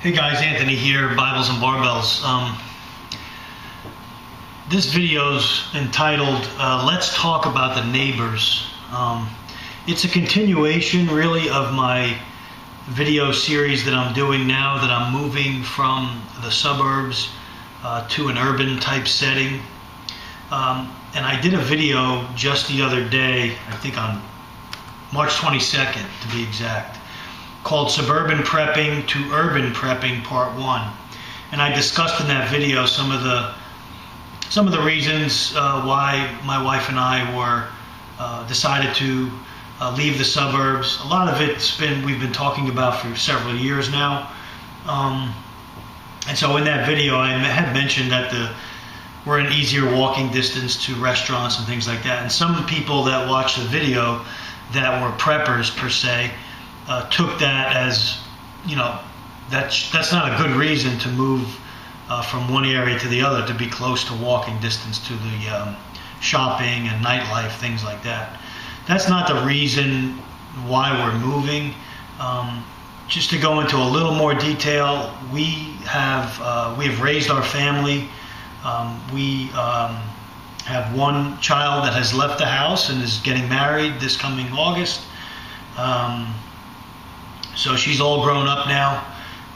Hey guys, Anthony here, Bibles and Barbells. This video's entitled, Let's Talk About the Neighbors. It's a continuation really of my video series that I'm doing now that I'm moving from the suburbs to an urban type setting. And I did a video just the other day, I think on March 22nd to be exact, called Suburban Prepping to Urban Prepping Part 1. And I discussed in that video some of the reasons why my wife and I were decided to leave the suburbs. A lot of we've been talking about for several years now. And so in that video I had mentioned that we're an easier walking distance to restaurants and things like that. And some people that watched the video that were preppers per se took that as, that's not a good reason to move from one area to the other, to be close to walking distance to the shopping and nightlife, things like that. That's not the reason why we're moving. Just to go into a little more detail, we have raised our family. We have one child that has left the house and is getting married this coming August. So she's all grown up now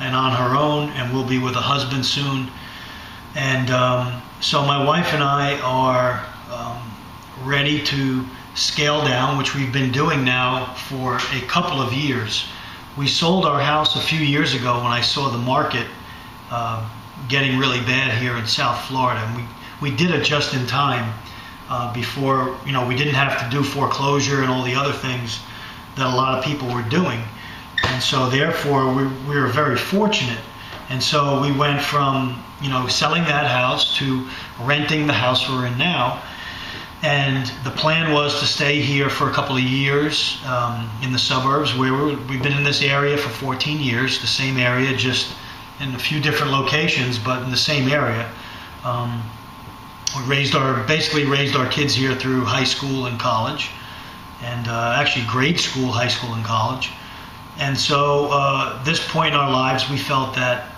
and on her own, and will be with a husband soon. And so my wife and I are ready to scale down, which we've been doing now for a couple of years. We sold our house a few years ago when I saw the market getting really bad here in South Florida. And we did it just in time before, we didn't have to do foreclosure and all the other things that a lot of people were doing. And so therefore we were very fortunate. And so we went from, selling that house to renting the house we're in now. And the plan was to stay here for a couple of years in the suburbs, where we've been in this area for 14 years, the same area, just in a few different locations, but in the same area. We basically raised our kids here through high school and college, and actually grade school, high school, and college. And so this point in our lives, we felt that,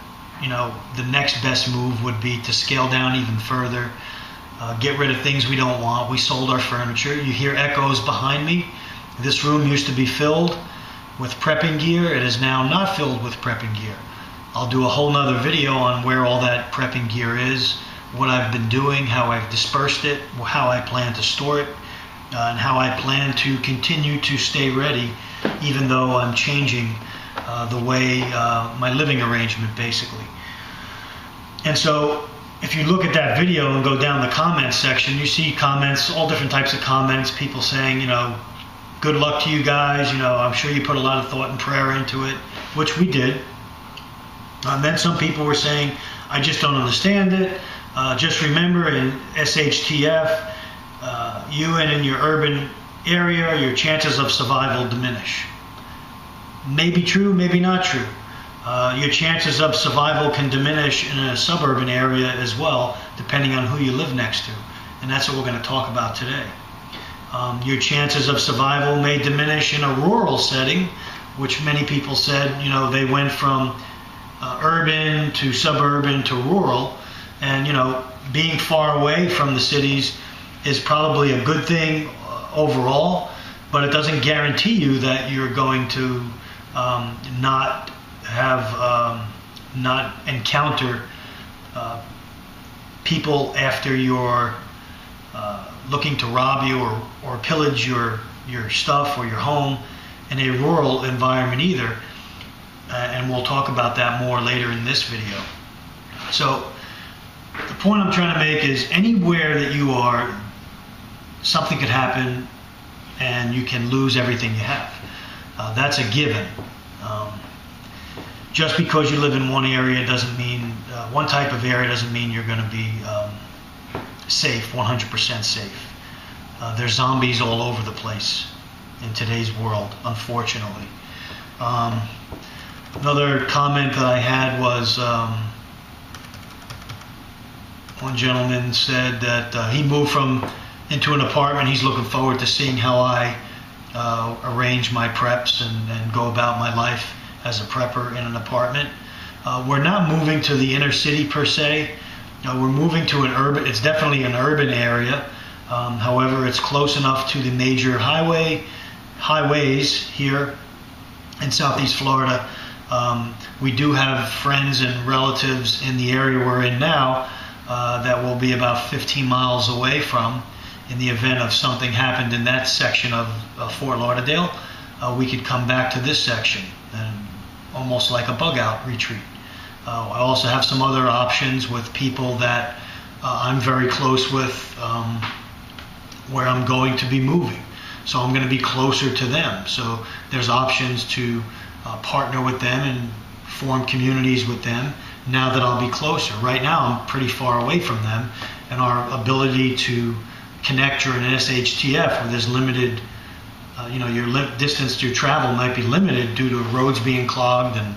the next best move would be to scale down even further, get rid of things we don't want. We sold our furniture. You hear echoes behind me. This room used to be filled with prepping gear. It is now not filled with prepping gear. I'll do a whole nother video on where all that prepping gear is, what I've been doing, how I've dispersed it, how I plan to store it, and how I plan to continue to stay ready, even though I'm changing the way my living arrangement, basically. And so if you look at that video and go down the comments section, you see comments, all different types of comments, people saying, good luck to you guys, I'm sure you put a lot of thought and prayer into it, which we did. And then some people were saying, I just don't understand it. Just remember, in SHTF, you and in your urban area, your chances of survival diminish. Maybe true, maybe not true. Your chances of survival can diminish in a suburban area as well, depending on who you live next to. And that's what we're going to talk about today. Your chances of survival may diminish in a rural setting, which many people said, they went from urban to suburban to rural. And, being far away from the cities is probably a good thing overall, but it doesn't guarantee you that you're going to not encounter people after you're looking to rob you or pillage your stuff or your home in a rural environment either. And we'll talk about that more later in this video. So the point I'm trying to make is, anywhere that you are, something could happen and you can lose everything you have. That's a given. Just because you live in one area doesn't mean, one type of area doesn't mean you're going to be safe, 100% safe. There's zombies all over the place in today's world, unfortunately. Another comment that I had was, one gentleman said that he moved into an apartment. He's looking forward to seeing how I arrange my preps and go about my life as a prepper in an apartment. We're not moving to the inner city per se. We're moving to an urban, it's definitely an urban area. However, it's close enough to the major highways here in Southeast Florida. We do have friends and relatives in the area we're in now that will be about 15 miles away from. In the event of something happened in that section of Fort Lauderdale, we could come back to this section, and almost like a bug out retreat. I also have some other options with people that I'm very close with, where I'm going to be moving. So I'm going to be closer to them. So there's options to partner with them and form communities with them now that I'll be closer. Right now I'm pretty far away from them, and our ability to connect during an SHTF where there's limited, your distance to travel might be limited due to roads being clogged and,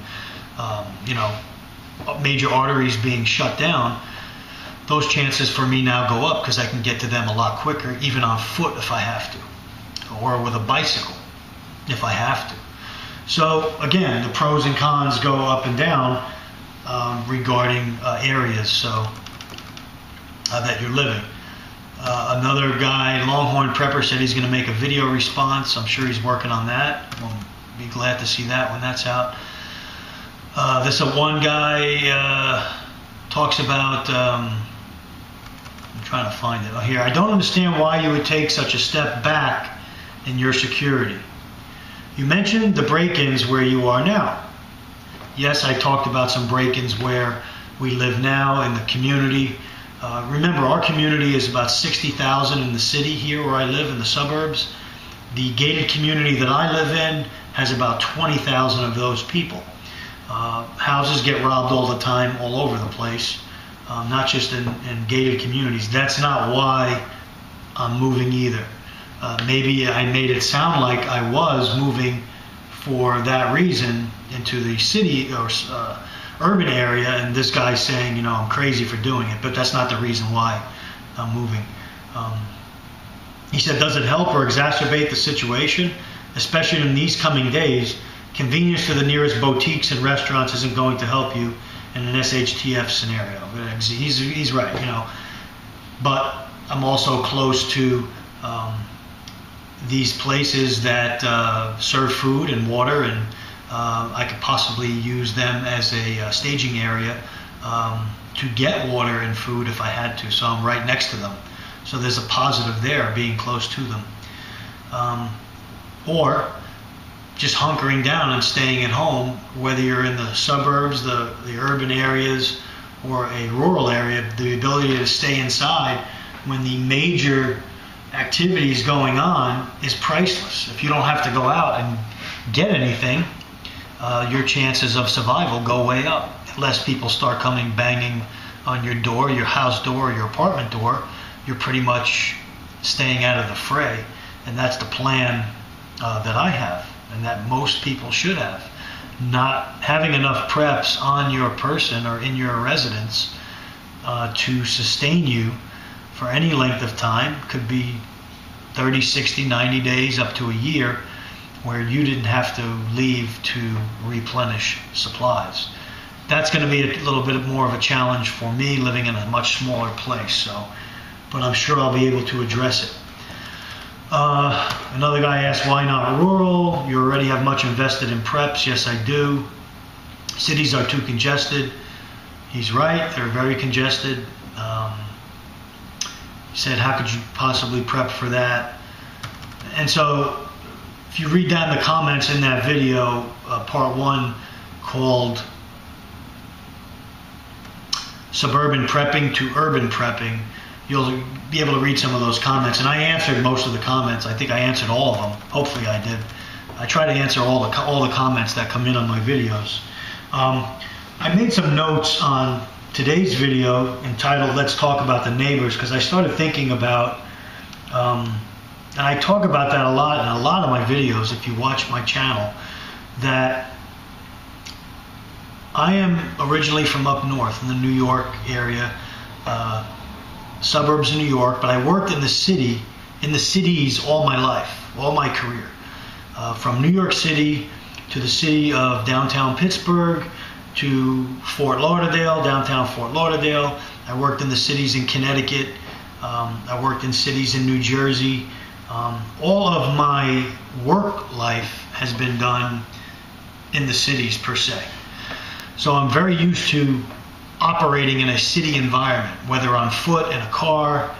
major arteries being shut down. Those chances for me now go up because I can get to them a lot quicker, even on foot if I have to, or with a bicycle if I have to. So again, the pros and cons go up and down regarding areas that you're living. Another guy, Longhorn Prepper, said he's going to make a video response. I'm sure he's working on that. We'll be glad to see that when that's out. This one guy talks about, I'm trying to find it here. I don't understand why you would take such a step back in your security. You mentioned the break-ins where you are now. Yes, I talked about some break-ins where we live now in the community. Remember, our community is about 60,000 in the city here where I live in the suburbs. The gated community that I live in has about 20,000 of those people. Houses get robbed all the time, all over the place, not just in gated communities. That's not why I'm moving either. Maybe I made it sound like I was moving for that reason into the city or urban area, and this guy's saying, I'm crazy for doing it, but that's not the reason why I'm moving. He said, does it help or exacerbate the situation, especially in these coming days? Convenience to the nearest boutiques and restaurants isn't going to help you in an SHTF scenario. He's right, but I'm also close to these places that serve food and water, and I could possibly use them as a staging area to get water and food if I had to. So I'm right next to them. So there's a positive there, being close to them. Or just hunkering down and staying at home, whether you're in the suburbs, the urban areas, or a rural area, the ability to stay inside when the major activities going on is priceless. If you don't have to go out and get anything, your chances of survival go way up. Unless people start coming banging on your door, your house door, or your apartment door, you're pretty much staying out of the fray. And that's the plan that I have, and that most people should have. Not having enough preps on your person or in your residence to sustain you for any length of time. Could be 30, 60, 90 days, up to a year, where you didn't have to leave to replenish supplies. That's going to be a little bit more of a challenge for me living in a much smaller place. But I'm sure I'll be able to address it. Another guy asked, why not rural? You already have much invested in preps. Yes, I do. Cities are too congested. He's right. They're very congested. He said, how could you possibly prep for that? And so if you read down the comments in that video, part 1, called Suburban Prepping to Urban Prepping, you'll be able to read some of those comments. And I answered most of the comments. I think I answered all of them. Hopefully I did. I try to answer all the comments that come in on my videos. I made some notes on today's video entitled Let's Talk About the Neighbors, because I started thinking about, and I talk about that a lot in a lot of my videos if you watch my channel, that I am originally from up north in the New York area, suburbs of New York, but I worked in the cities all my life, all my career. From New York City to the city of downtown Pittsburgh, to Fort Lauderdale, downtown Fort Lauderdale. I worked in the cities in Connecticut. I worked in cities in New Jersey. All of my work life has been done in the cities per se. So I'm very used to operating in a city environment, whether on foot, in a car,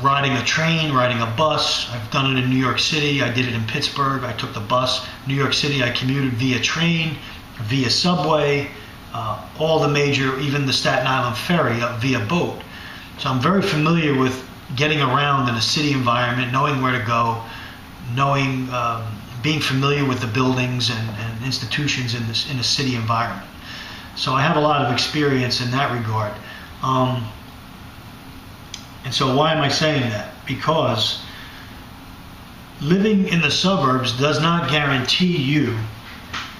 riding a train, riding a bus. I've done it in New York City. I did it in Pittsburgh. I took the bus. New York City, I commuted via train, via subway, all the major, even the Staten Island ferry, via boat. So I'm very familiar with getting around in a city environment, knowing where to go, knowing, being familiar with the buildings and institutions in a city environment. So I have a lot of experience in that regard. And so why am I saying that? Because living in the suburbs does not guarantee you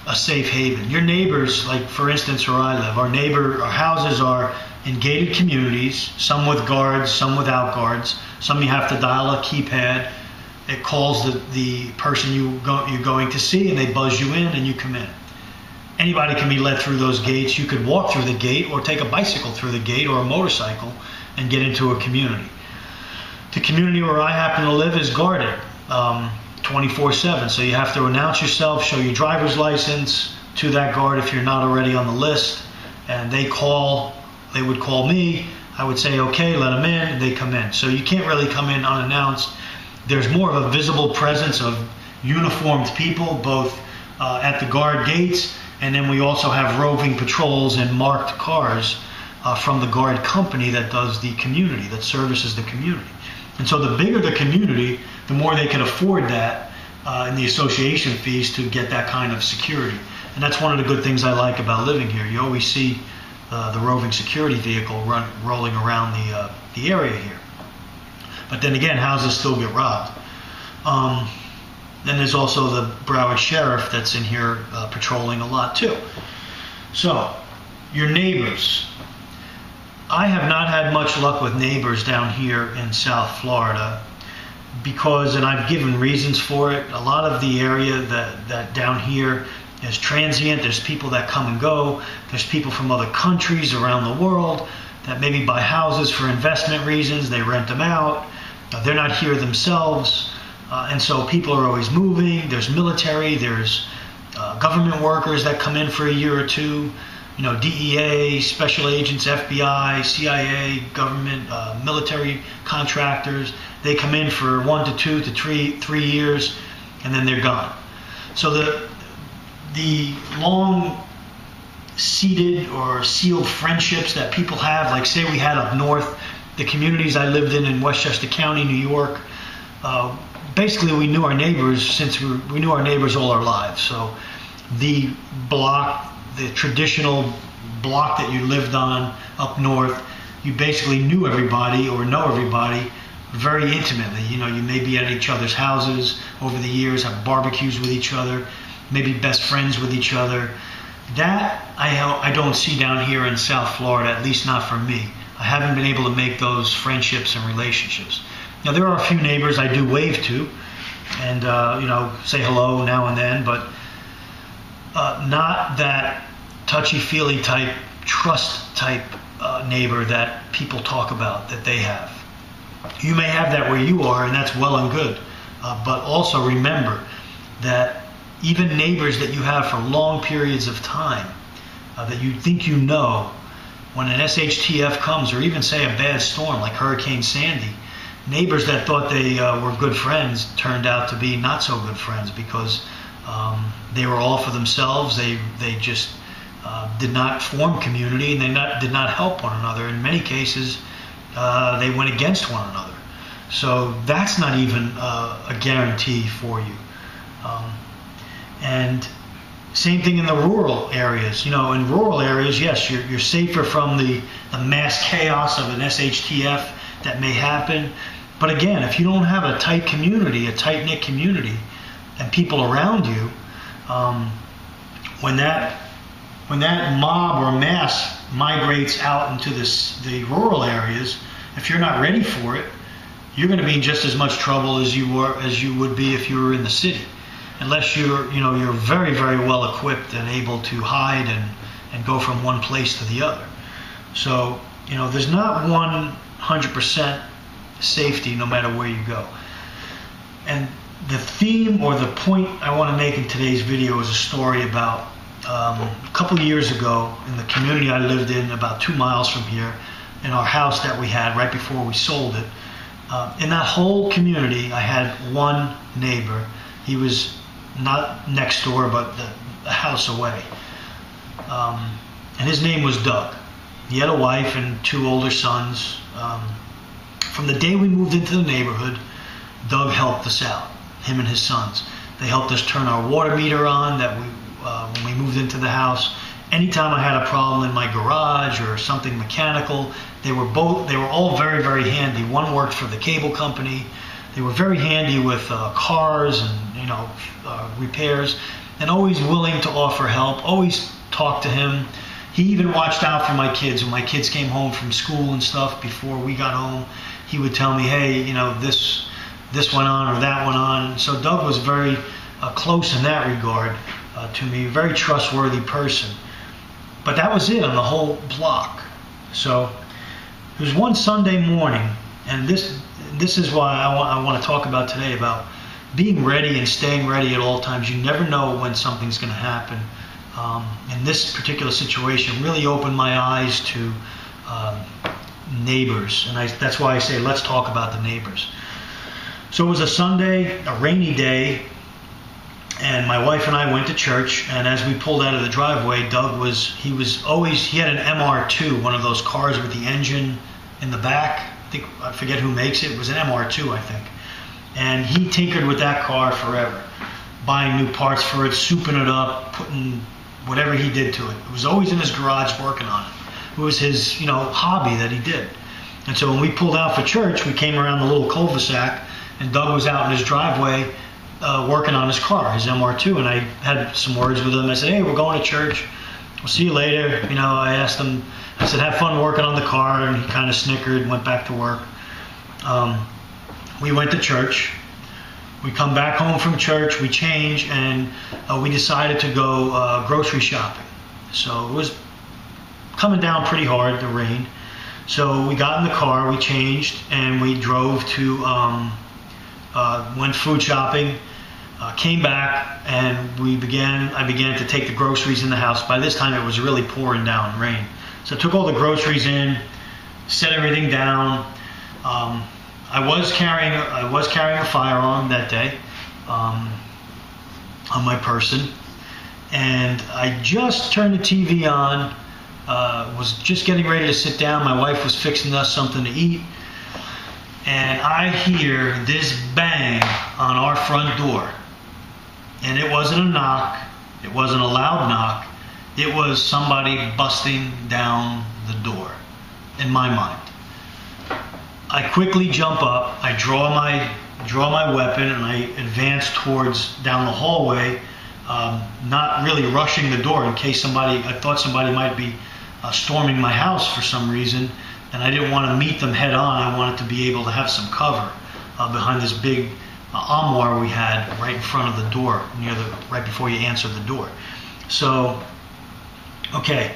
a safe haven. Your neighbors, like for instance where I live, our houses are in gated communities, some with guards, some without guards. Some you have to dial a keypad. It calls the person you're going to see, and they buzz you in and you come in. Anybody can be let through those gates. You could walk through the gate or take a bicycle through the gate or a motorcycle and get into a community. The community where I happen to live is guarded 24/7. So you have to announce yourself, show your driver's license to that guard if you're not already on the list. And they would call me. I would say, okay, let them in, and they come in. So you can't really come in unannounced. There's more of a visible presence of uniformed people, both at the guard gates, and then we also have roving patrols and marked cars from the guard company that does the community, that services the community. And so the bigger the community, the more they can afford that in the association fees to get that kind of security. And that's one of the good things I like about living here. You always see the roving security vehicle rolling around the area here. But then again, houses still get robbed. Then there's also the Broward Sheriff that's in here patrolling a lot too. So, your neighbors. I have not had much luck with neighbors down here in South Florida because, and I've given reasons for it, a lot of the area that down here is transient. There's people that come and go. There's people from other countries around the world that maybe buy houses for investment reasons. They rent them out. They're not here themselves. And so people are always moving. There's military, there's government workers that come in for a year or two, DEA, special agents, FBI, CIA, government, military contractors. They come in for 1 to 2 to 3 years, and then they're gone. So the long seated or sealed friendships that people have, like say we had up north, the communities I lived in Westchester County, New York, basically we knew our neighbors since we knew our neighbors all our lives. So the block, the traditional block that you lived on up north, you basically knew everybody or know everybody very intimately. You may be at each other's houses over the years, have barbecues with each other, maybe best friends with each other. That I don't see down here in South Florida, at least not for me. I haven't been able to make those friendships and relationships. Now, there are a few neighbors I do wave to and, say hello now and then, but not that touchy-feely type, trust type neighbor that people talk about that they have. You may have that where you are, and that's well and good, but also remember that even neighbors that you have for long periods of time that you think when an SHTF comes, or even say a bad storm like Hurricane Sandy, neighbors that thought they were good friends turned out to be not so good friends because they were all for themselves. They just did not form community, and they did not help one another. In many cases, they went against one another. So that's not even a guarantee for you. And same thing in the rural areas. In rural areas, yes, you're safer from the mass chaos of an SHTF that may happen. But again, if you don't have a tight community, a tight-knit community, and people around you, when that mob or mass migrates out into the rural areas, if you're not ready for it, you're going to be in just as much trouble as you would be if you were in the city. Unless you're very, very well equipped and able to hide and go from one place to the other. So, there's not 100% safety no matter where you go. And the theme or the point I want to make in today's video is a story about a couple of years ago in the community I lived in, about 2 miles from here, in our house that we had right before we sold it. In that whole community, I had one neighbor. He was not next door, but the house away. And his name was Doug. He had a wife and 2 older sons. From the day we moved into the neighborhood, Doug helped us out, him and his sons. They helped us turn our water meter on when we moved into the house. Anytime I had a problem in my garage or something mechanical, they were all very, very handy. One worked for the cable company. They were very handy with cars and repairs, and always willing to offer help. Always talked to him. He even watched out for my kids. When my kids came home from school and stuff before we got home, he would tell me, hey, this went on or that went on. So Doug was very close in that regard to me, a very trustworthy person. But that was it on the whole block. So it was one Sunday morning, and this is why I want to talk about today, about being ready and staying ready at all times. You never know when something's going to happen. And this particular situation really opened my eyes to neighbors, and that's why I say let's talk about the neighbors. So it was a Sunday, a rainy day, and my wife and I went to church, and as we pulled out of the driveway, Doug he had an MR2, one of those cars with the engine in the back. I forget who makes it. It was an MR2, I think. And he tinkered with that car forever, buying new parts for it, souping it up, putting whatever he did to it. It was always in his garage working on it. It was his, hobby that he did. And so when we pulled out for church, we came around the little cul-de-sac, and Doug was out in his driveway working on his car, his MR2, and I had some words with him. I said, hey, we're going to church. We'll see you later. I asked him, I said, have fun working on the car, and he kind of snickered and went back to work. We went to church. We come back home from church, we change, and we decided to go grocery shopping. So it was coming down pretty hard, the rain. So we got in the car, we changed, and we drove to, went food shopping, came back, and I began to take the groceries in the house. By this time it was really pouring down rain. So I took all the groceries in, set everything down. I was carrying a firearm that day on my person, and I just turned the TV on, was just getting ready to sit down. My wife was fixing us something to eat, and I hear this bang on our front door. And it wasn't a knock, it wasn't a loud knock, it was somebody busting down the door, in my mind. I quickly jump up, I draw my weapon, and I advance down the hallway, not really rushing the door in case I thought somebody might be storming my house for some reason, and I didn't want to meet them head on. I wanted to be able to have some cover behind this big armoire we had right in front of the door, right before you answer the door. So, okay.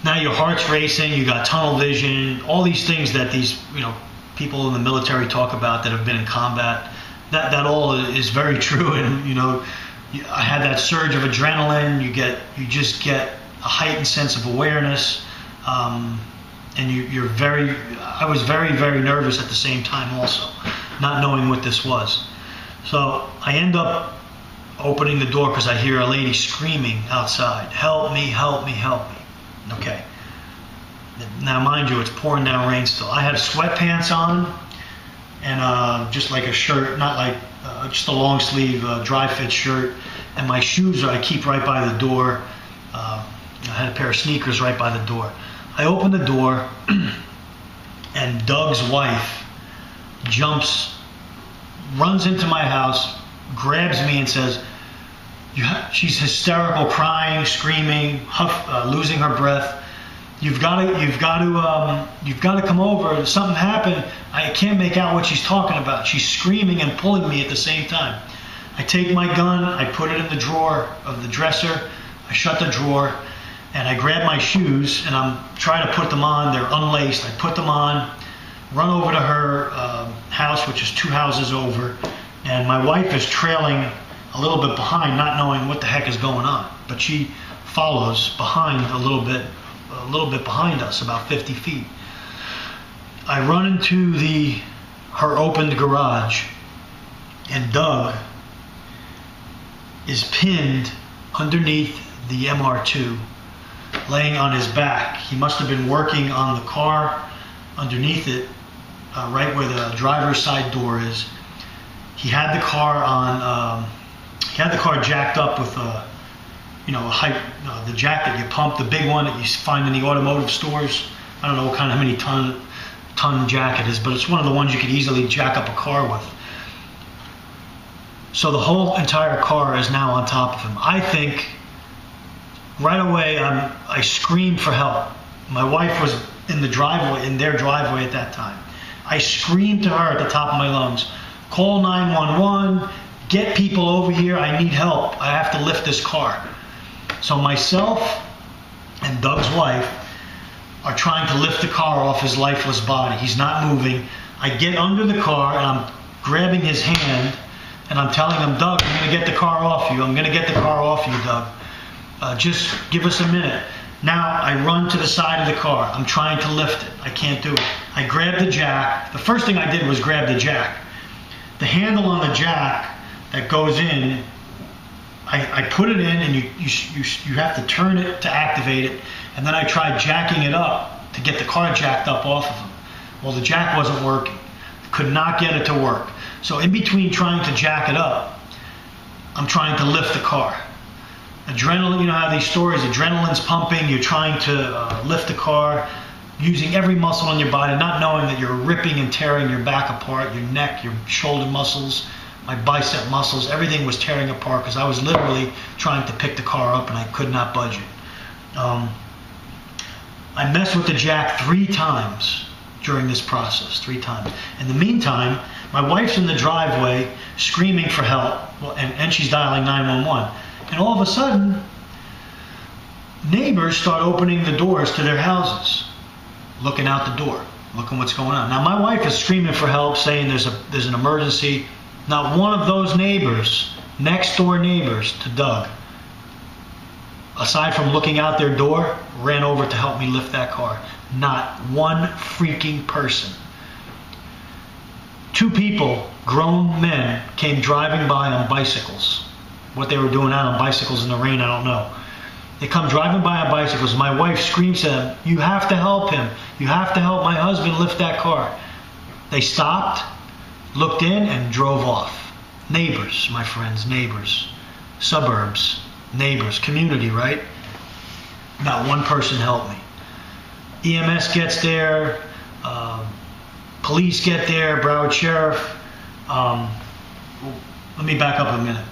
Now your heart's racing, you got tunnel vision, all these things that these people in the military talk about that have been in combat. That all is very true, and I had that surge of adrenaline. You just get a heightened sense of awareness, and I was very, very nervous at the same time also, not knowing what this was. So I end up opening the door because I hear a lady screaming outside, help me, help me, help me. Okay. Now, mind you, it's pouring down rain still. I have sweatpants on and just like a shirt, not like just a long sleeve dry fit shirt, and my shoes I keep right by the door. I had a pair of sneakers right by the door. I open the door, and Doug's wife runs into my house, grabs me, and says, she's hysterical, crying, screaming, losing her breath. You've got to come over. Something happened. I can't make out what she's talking about. She's screaming and pulling me at the same time. I take my gun. I put it in the drawer of the dresser. I shut the drawer, And I grab my shoes and I'm trying to put them on. They're unlaced. I put them on, run over to her house, which is 2 houses over, and my wife is trailing a little bit behind, not knowing what the heck is going on. But she follows behind a little bit behind us, about 50 feet. I run into her opened garage, and Doug is pinned underneath the MR2, laying on his back. He must have been working on the car underneath it, right where the driver's side door is. He had the car jacked up with the jack that you pump, the big one that you find in the automotive stores. I don't know how many ton jack it is, but it's one of the ones you could easily jack up a car with. So the whole entire car is now on top of him. I think right away I screamed for help. My wife was in their driveway at that time. I screamed to her at the top of my lungs, call 911, get people over here, I need help. I have to lift this car. So myself and Doug's wife are trying to lift the car off his lifeless body. He's not moving. I get under the car and I'm grabbing his hand and I'm telling him, Doug, I'm going to get the car off you. I'm going to get the car off you, Doug. Just give us a minute. Now I run to the side of the car. I'm trying to lift it. I can't do it. I grab the jack. The first thing I did was grab the jack. The handle on the jack that goes in, I put it in, and you have to turn it to activate it. And then I tried jacking it up to get the car jacked up off of him. Well, the jack wasn't working. Could not get it to work. So in between trying to jack it up, I'm trying to lift the car. Adrenaline, you know how these stories, adrenaline's pumping, you're trying to lift the car, using every muscle in your body, not knowing that you're ripping and tearing your back apart, your neck, your shoulder muscles, my bicep muscles, everything was tearing apart because I was literally trying to pick the car up and I could not budge it. I messed with the jack 3 times during this process, 3 times. In the meantime, my wife's in the driveway screaming for help, and she's dialing 911. And all of a sudden, neighbors start opening the doors to their houses, looking out the door, looking what's going on. Now, my wife is screaming for help, saying there's an emergency. Not one of those neighbors, next door neighbors to Doug, aside from looking out their door, ran over to help me lift that car. Not one freaking person. 2 people, grown men, came driving by on bicycles. What they were doing out on bicycles in the rain, I don't know. They come driving by on bicycles. My wife screams at them, you have to help him. You have to help my husband lift that car. They stopped, looked in, and drove off. Neighbors, my friends, neighbors. Suburbs, neighbors, community, right? Not one person helped me. EMS gets there, police get there, Broward Sheriff. Let me back up a minute.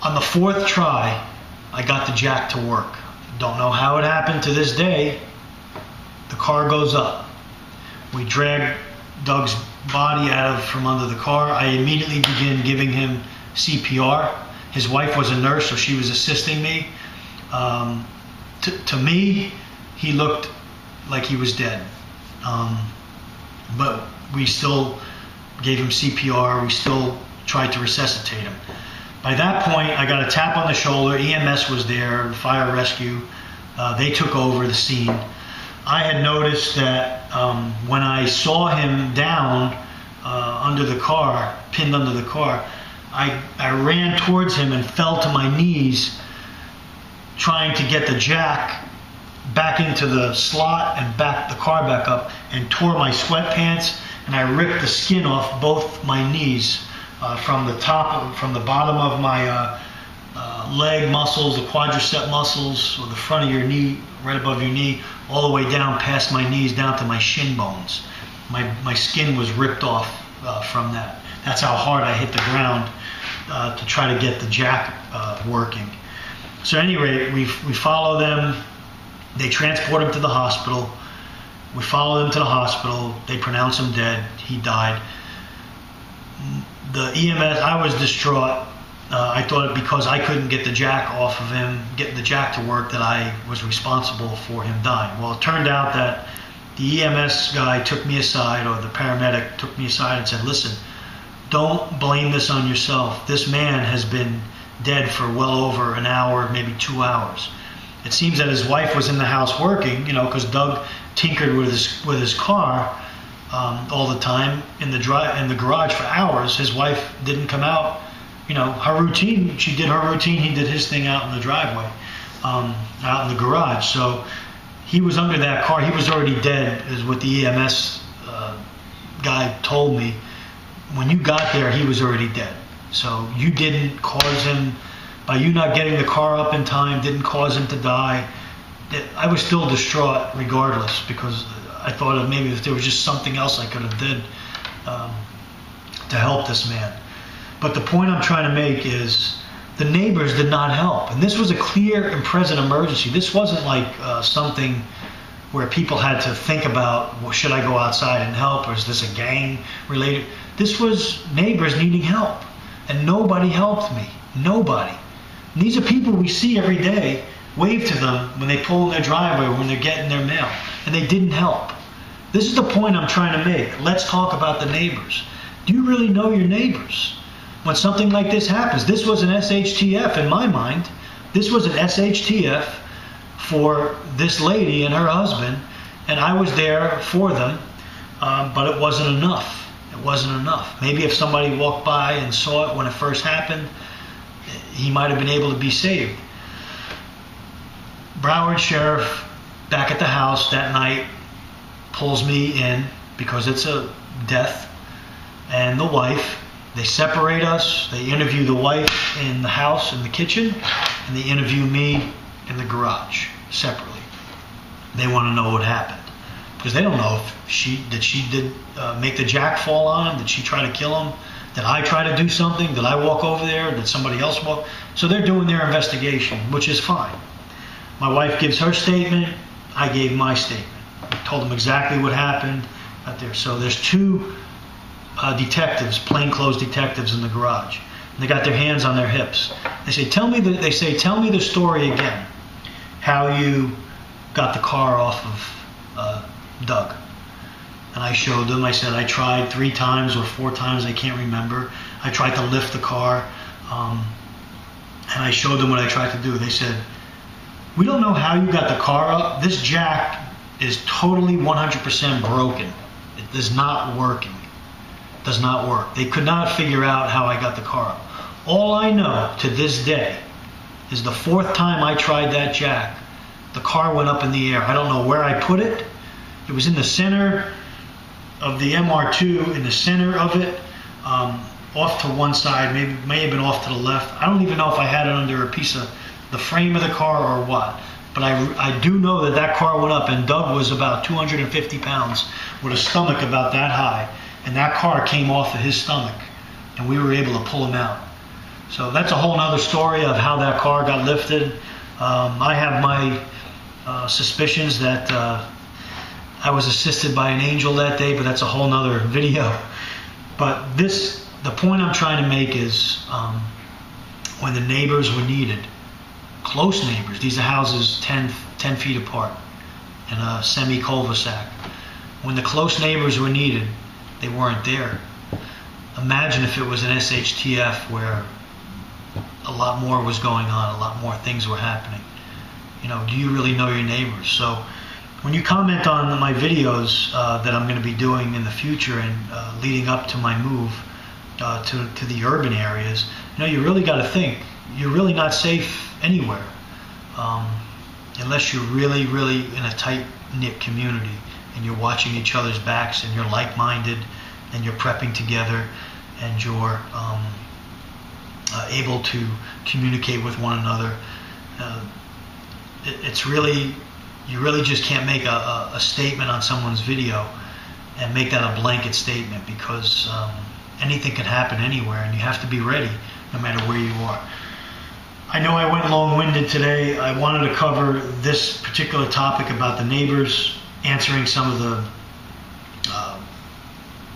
On the 4th try, I got the jack to work. Don't know how it happened to this day. The car goes up. We drag Doug's body from under the car. I immediately begin giving him CPR. His wife was a nurse, so she was assisting me. To me, he looked like he was dead. But we still gave him CPR. We still tried to resuscitate him. By that point, I got a tap on the shoulder. EMS was there, fire rescue. They took over the scene. I had noticed that when I saw him down under the car, pinned under the car, I ran towards him and fell to my knees trying to get the jack back into the slot and back the car back up, and tore my sweatpants, and I ripped the skin off both my knees from the bottom of my leg muscles, the quadricep muscles, or the front of your knee, right above your knee, all the way down past my knees, down to my shin bones. My skin was ripped off from that. That's how hard I hit the ground to try to get the jack working. So at any rate, we follow them. They transport him to the hospital. We follow him to the hospital. They pronounce him dead. He died. The EMS, I was distraught. I thought because I couldn't get the jack off of him, getting the jack to work, that I was responsible for him dying. Well, it turned out that the EMS guy took me aside, or the paramedic took me aside and said, listen, don't blame this on yourself. This man has been dead for well over an hour, maybe 2 hours. It seems that his wife was in the house working, because Doug tinkered with his car all the time in the garage for hours. His wife didn't come out. Her routine, she did her routine, he did his thing out in the driveway, out in the garage. So he was under that car. He was already dead, is what the EMS guy told me. When you got there, he was already dead. So you didn't cause him, by you not getting the car up in time, didn't cause him to die. I was still distraught regardless, because I thought of maybe if there was just something else I could have did to help this man. But the point I'm trying to make is the neighbors did not help. And this was a clear and present emergency. This wasn't like something where people had to think about, well, should I go outside and help, or is this a gang related? This was neighbors needing help, and nobody helped me. Nobody. And these are people we see every day. Wave to them when they pull in their driveway or when they're getting their mail, and they didn't help. This is the point I'm trying to make. Let's talk about the neighbors. Do you really know your neighbors? When something like this happens, this was an SHTF in my mind. This was an SHTF for this lady and her husband, and I was there for them, but it wasn't enough. It wasn't enough. Maybe if somebody walked by and saw it when it first happened, he might have been able to be saved. Broward Sheriff, back at the house that night, pulls me in because it's a death, and the wife. They separate us. They interview the wife in the house, in the kitchen, and they interview me in the garage separately. They want to know what happened, because they don't know if she did make the jack fall on him. Did she try to kill him? Did I try to do something? Did I walk over there? Did somebody else walk? So they're doing their investigation, which is fine. My wife gives her statement. I gave my statement. I told them exactly what happened out there. So there's two detectives, plainclothes detectives, in the garage. And they got their hands on their hips. They say, tell me the story again. How you got the car off of Doug. And I showed them. I said I tried 3 times or 4 times, I can't remember. I tried to lift the car, and I showed them what I tried to do. They said, we don't know how you got the car up. This jack is totally 100% broken. It is not working. It does not work. They could not figure out how I got the car up. All I know to this day is the 4th time I tried that jack, the car went up in the air. I don't know where I put it. It was in the center of the MR2, in the center of it, off to one side, may have been off to the left. I don't even know if I had it under a piece of the frame of the car or what. But I do know that car went up, and Doug was about 250 pounds with a stomach about that high. And that car came off of his stomach, and we were able to pull him out. So that's a whole nother story of how that car got lifted. I have my suspicions that I was assisted by an angel that day, but that's a whole nother video. But the point I'm trying to make is when the neighbors were needed, close neighbors, these are houses 10 feet apart in a semi-cul-de-sac. When the close neighbors were needed, they weren't there. Imagine if it was an SHTF where a lot more was going on, a lot more things were happening. Do you really know your neighbors? So when you comment on my videos that I'm going to be doing in the future and leading up to my move to the urban areas, you really got to think. You're really not safe anywhere unless you're really, really in a tight-knit community and you're watching each other's backs and you're like-minded and you're prepping together and you're able to communicate with one another. You really just can't make a statement on someone's video and make that a blanket statement, because anything can happen anywhere and you have to be ready no matter where you are. I know I went long-winded today. I wanted to cover this particular topic about the neighbors, answering some of the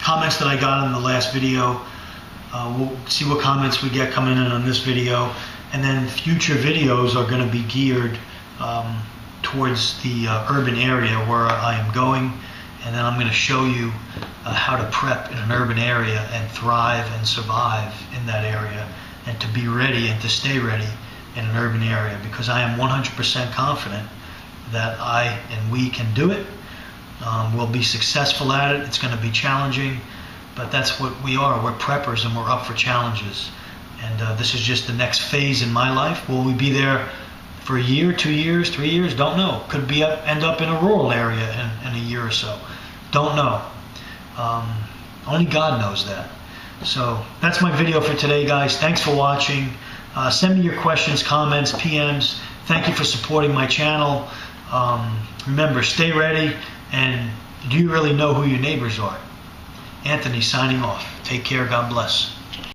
comments that I got in the last video. We'll see what comments we get coming in on this video, and then future videos are going to be geared towards the urban area where I am going, and then I'm going to show you how to prep in an urban area and thrive and survive in that area, and to be ready and to stay ready in an urban area, because I am 100% confident that I and we can do it. We'll be successful at it. It's going to be challenging, but that's what we are. We're preppers, and we're up for challenges. And this is just the next phase in my life. Will we be there for a year, 2 years, 3 years? Don't know. Could be end up in a rural area in a year or so. Don't know. Only God knows that. So that's my video for today, guys. Thanks for watching. Send me your questions, comments, PMs. Thank you for supporting my channel. Remember, stay ready, and do you really know who your neighbors are? Anthony signing off. Take care. God bless.